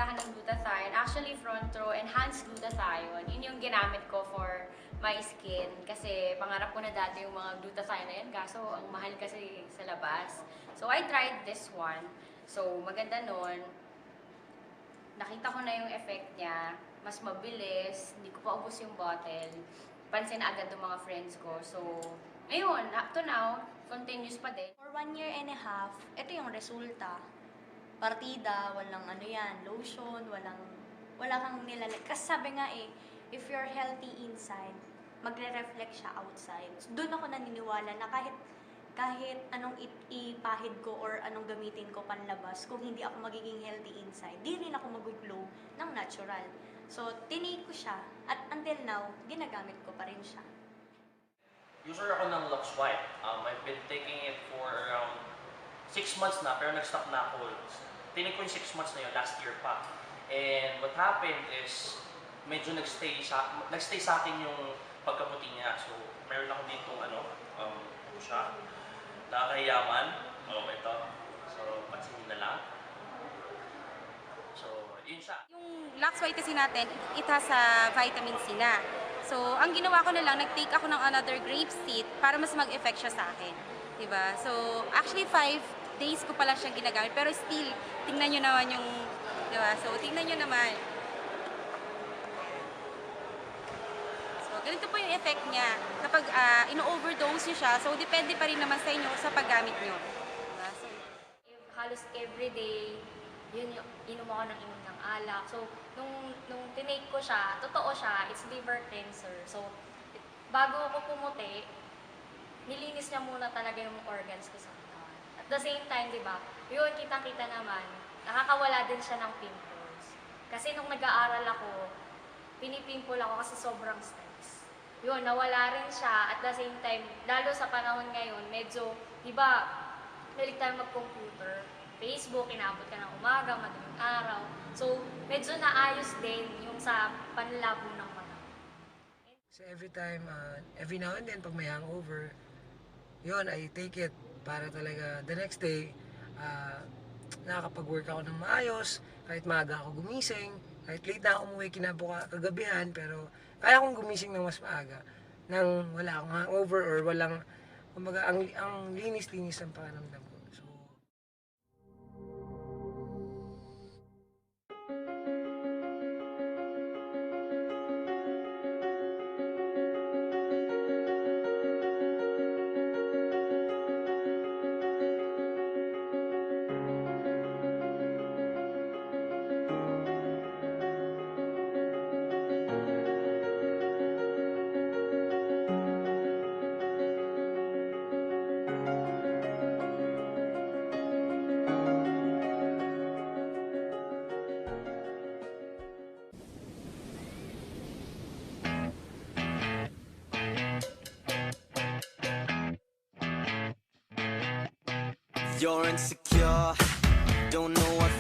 suportahan ng glutathione. Actually, front row, enhanced glutathione. Yun yung ginamit ko for my skin. Kasi pangarap ko na dati yung mga glutathione na yan. Kaso, ang mahal kasi sa labas. So, I tried this one. So, maganda nun. Nakita ko na yung effect niya. Mas mabilis. Hindi ko pa ubos yung bottle. Pansin na agad ng mga friends ko. So, ayun, up to now, continuous pa din. For 1.5 years, ito yung resulta. Partida, walang ano yan, lotion, wala kang nilalag. Kasi sabi nga if you're healthy inside, magre-reflect siya outside. So, doon ako naniniwala na kahit anong ipahid ko or anong gamitin ko panlabas, kung hindi ako magiging healthy inside, di rin ako mag-glow ng natural. So, tinake ko siya at until now, ginagamit ko pa rin siya. User ako ng Lux White. I've been taking it for around 6 months na, pero nag-stop na ako. Tinake ko yung 6 months na yun, last year pa. And what happened is, medyo nagstay sa akin yung pagkaputi niya. So, meron ako dito, siya. Nakakahiyaman. Ito. So, pansinin na lang. So, yun siya. Yung Lux White kasi natin, it has vitamin C na. So, ang ginawa ko na lang, nag-take ako ng another grape seed para mas mag-effect siya sa akin. Diba? So, actually 5 days ko pala siyang ginagamit. Pero still, tingnan nyo naman yung, diba? So, tingnan nyo naman. So, ganito po yung effect niya. Kapag ino-overdose nyo siya, so depende pa rin naman sa inyo sa paggamit nyo. Diba? So, Halos everyday, yun yung inom ako ng alak. So, nung tinake ko siya, totoo siya, it's liver cleanser. So, bago ako pumuti, nilinis niya muna talaga yung organs ko sa katawan. At the same time, di ba, yun, kitang-kita naman, nakakawala din siya ng pimples. Kasi nung nag-aaral ako, pinipimple ako kasi sobrang stress. Yun, nawala rin siya. At the same time, lalo sa panahon ngayon, medyo, di ba, mahilig tayo mag-computer. Facebook, inaabot ka ng umaga, madaling araw. So, medyo naayos din yung sa panlabo ng mata. So every time, every now and then, pag may hangover, yun, I take it para talaga the next day, nakakapag-work ako ng maayos, kahit maaga ako gumising, kahit late na ako umuwi kagabihan, pero kaya akong gumising ng mas maaga nang wala akong hangover or walang, kumbaga, ang linis-linis ng pakiramdam ko. So, You're insecure, don't know what